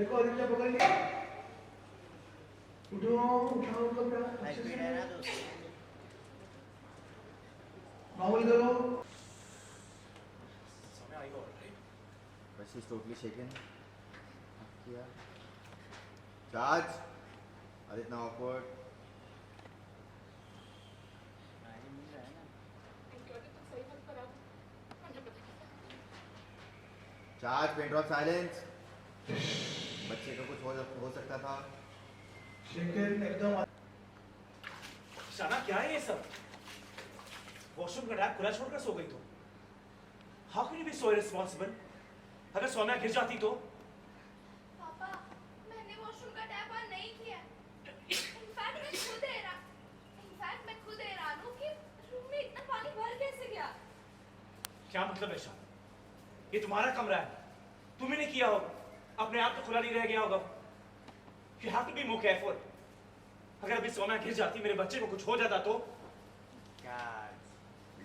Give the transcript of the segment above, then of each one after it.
देखो आदित्य पकड़ लिया। उठो उठाओ तो क्या अच्छे से नॉर्मल करो। समय आई और right But she's totally shaken. किया charge Aditya awkward. Charge pin drop silence. बच्चे का कुछ हो सकता था. शेकन एकदम शाना क्या है ये सब? वॉशरूम का टैप खुला छोड़कर सो गई तो? How can you be so irresponsible? अगर सौम्या गिर जाती तो? पापा, मैंने वॉशरूम का टैप ऑन नहीं किया। इनफैक्ट मैं खुद हैरान हूँ कि रूम में इतना पानी भर कैसे गया। क्या मतलब है शाना? ये तुम्हारा कमरा है, तुम्ही ने किया होगा, अपने आप तो खुला नहीं रह गया होगा। You have to be more careful. अगर अभी सौम्या गिर जाती, मेरे बच्चे को कुछ हो जाता तो?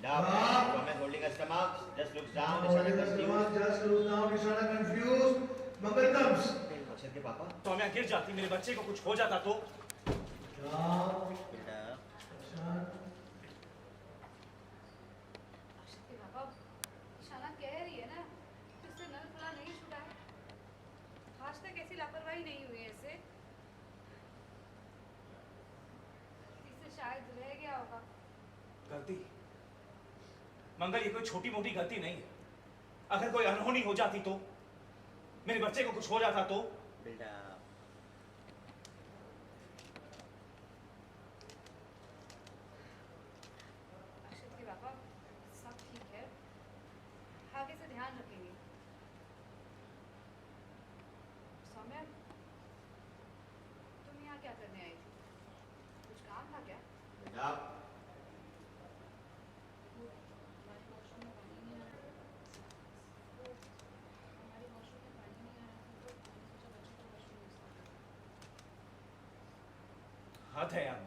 Gomez holding her stomach, just looks down. Nishana confused. just looks down. Nishana confused. Mangal comes. अक्षर के पापा. सौम्या गिर जाती, मेरे बच्चे को कुछ हो जाता तो? अक्षत के पापा, शाना कह रही है ना, इससे नल खुला नहीं छूटा है। आज तक ऐसी लापरवाही नहीं हुई है इससे। इससे शायद रह गया होगा। गलती? मंगल, ये कोई छोटी मोटी गलती नहीं है। अगर कोई अनहोनी हो जाती तो? मेरे बच्चे को कुछ हो जाता तो? अक्षत के पापा, सब ठीक है, आगे से ध्यान रखेंगे। सौम्या, तुम यहाँ क्या करने आई थी? कुछ काम था क्या? बेटा. हमारे वॉशरूम में पानी नहीं आ रहा था, तो मैंने सोचा बच्चों को वॉशरूम यूज करना। हद है यार।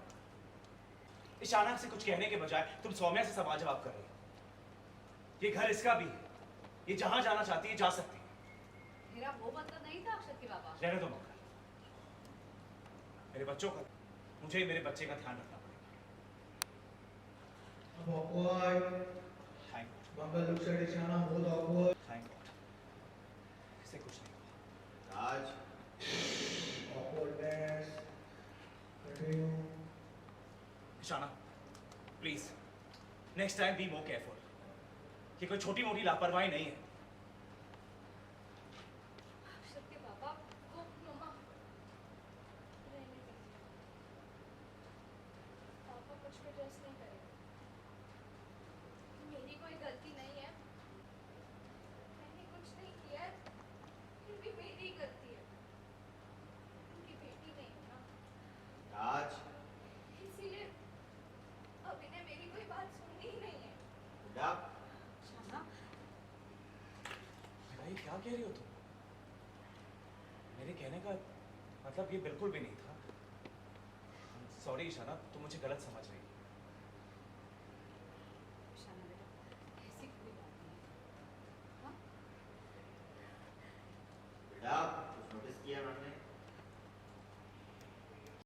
इशाना से कुछ कहने के बजाय तुम सौम्या से सवाल जवाब कर रही हो। ये घर इसका भी है, ये जहां जाना चाहती है जा सकती है। मेरा वो मतलब नहीं था अक्षत के पापा। रहने दो मंगल, मेरे बच्चों का, मुझे मेरे बच्चे का ध्यान रखना पड़ेगा। Awkward. Thank God, Mangal looks at Ishana, both awkward. Thank God, इसे कुछ नहीं हुआ। Charge. Awkwardness. Continue. Ishana, please next time be more careful. ये कोई छोटी मोटी लापरवाही नहीं है। अक्षत के पापा को मम्मा रहने दीजिए। पापा कुछ भी ड्रेस नहीं करेंगे। मेरी कोई गलती नहीं है, मैंने कुछ नहीं किया है, फिर भी मेरी गलती है। उनकी बेटी नहीं हूँ ना, चार्ज. इसीलिए अभी ने मेरी कोई बात सुननी ही नहीं है। बेटा. शाना, बेटा ये क्या कह रही हो तुम? मेरे कहने का मतलब ये बिल्कुल भी नहीं था। सॉरी इशाना, तुम मुझे गलत समझ रही हो।